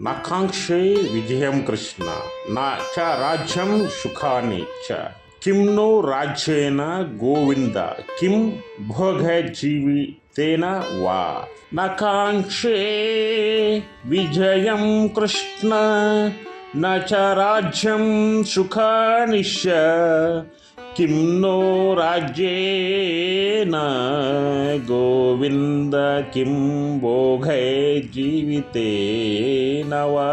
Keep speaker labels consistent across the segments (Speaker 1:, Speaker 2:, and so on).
Speaker 1: నాకాంక్షే విజయం కృష్ణ నా చ రాజ్యం సుఖాని చ కిం నో రాజ్యేన గోవింద కిం భోగ జీవితేన వా నాకాంక్షే విజయం కృష్ణ న చ రాజ్యం సుఖాని చ కిం నో రాజ్యేన గోవింద కిం భోగై జీవితేన వా.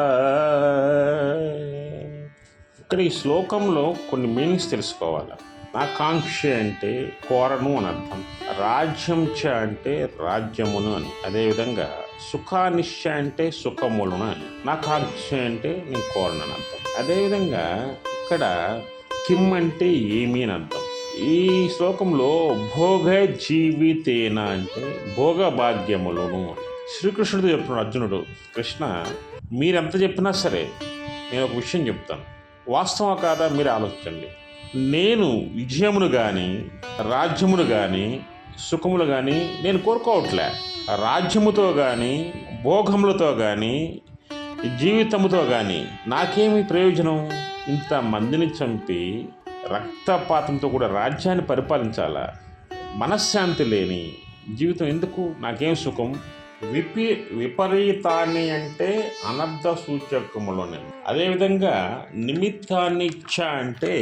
Speaker 1: ఇక్కడ ఈ శ్లోకంలో కొన్ని మీనింగ్స్ తెలుసుకోవాలి. నాకాంక్ష అంటే కోరను అని అర్థం, రాజ్యం చ అంటే రాజ్యమును అని, అదేవిధంగా సుఖానిశ్చ అంటే సుఖములను అని, నాకాంక్ష అంటే నేను కోరను అని అర్థం. అదేవిధంగా ఇక్కడ కిమ్ అంటే ఏమి అని అర్థం. ఈ శ్లోకంలో భోగ జీవితేన అంటే భోగ భాగ్యములను అని. శ్రీకృష్ణుడు చెప్తున్నాడు అర్జునుడు, కృష్ణ మీరెంత చెప్పినా సరే నేను ఒక విషయం చెప్తాను, వాస్తవం కాదా మీరు ఆలోచించండి. నేను విజయమును కానీ రాజ్యమును కానీ సుఖములు కానీ నేను కోరుకోవట్లే. రాజ్యముతో కానీ భోగములతో కానీ జీవితముతో కానీ నాకేమి ప్రయోజనం? ఇంతమందిని చంపి రక్తపాతంతో కూడా రాజ్యాన్ని పరిపాలించాలా? మనశ్శాంతి లేని జీవితం ఎందుకు? నాకేం సుఖం? విపరీతాన్ని అంటే అనర్థ సూచకములోనే. అదేవిధంగా నిమిత్తాన్నిచ్చ అంటే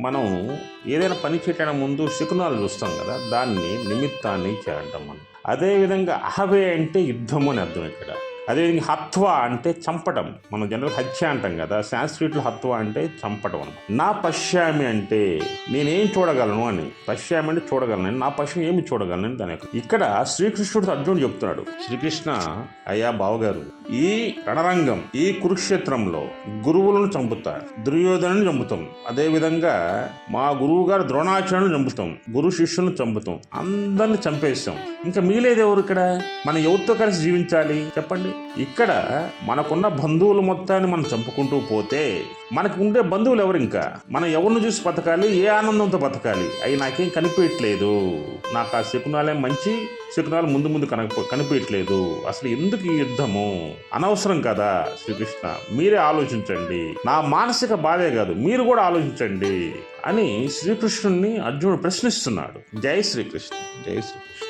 Speaker 1: మనం ఏదైనా పని చేయడానికి ముందు శకునాలు చూస్తాం కదా, దాన్ని నిమిత్తాన్నిచ్చ అంటాం మనం. అదేవిధంగా అహవే అంటే యుద్ధము అని అర్థం ఇక్కడ. అదేవిధంగా హత్వ అంటే చంపటం, మనం జనరల్ హత్య అంటాం కదా, సాంస్క్రిట్లో హత్వ అంటే చంపటం అని. నా పశ్యామి అంటే నేనేం చూడగలను అని, పశ్యామి అంటే చూడగలను, నా పశ్యం ఏమి చూడగలను అని దాని. ఇక్కడ శ్రీకృష్ణుడు అర్జునుడు చెప్తున్నాడు, శ్రీకృష్ణ అయ్యా బావగారు, ఈ రణరంగం ఈ కురుక్షేత్రంలో గురువులను చంపుతా, దుర్యోధను చంపుతాం, అదేవిధంగా మా గురువు గారు ద్రోణాచార్యులను చంపుతాం, గురు శిష్యులను చంపుతాం, అందరిని చంపేస్తాం. ఇంకా మిగిలేది ఎవరు? ఇక్కడ మనం ఎవరితో కలిసి జీవించాలి చెప్పండి? ఇక్కడ మనకున్న బంధువులు మొత్తాన్ని మనం చంపుకుంటూ పోతే మనకు ఉండే బంధువులు ఎవరు? ఇంకా మనం ఎవరిని చూసి బతకాలి? ఏ ఆనందంతో బతకాలి? అవి నాకేం కనిపించట్లేదు. నాకు ఆ శకునాలే మంచి శకునాలు ముందు ముందు కనిపించట్లేదు. అసలు ఎందుకు ఈ యుద్ధము? అనవసరం కదా శ్రీకృష్ణ, మీరే ఆలోచించండి. నా మానసిక బాధే కాదు, మీరు కూడా ఆలోచించండి అని శ్రీకృష్ణుడిని అర్జునుడు ప్రశ్నిస్తున్నాడు. జై శ్రీకృష్ణ, జై శ్రీకృష్ణ.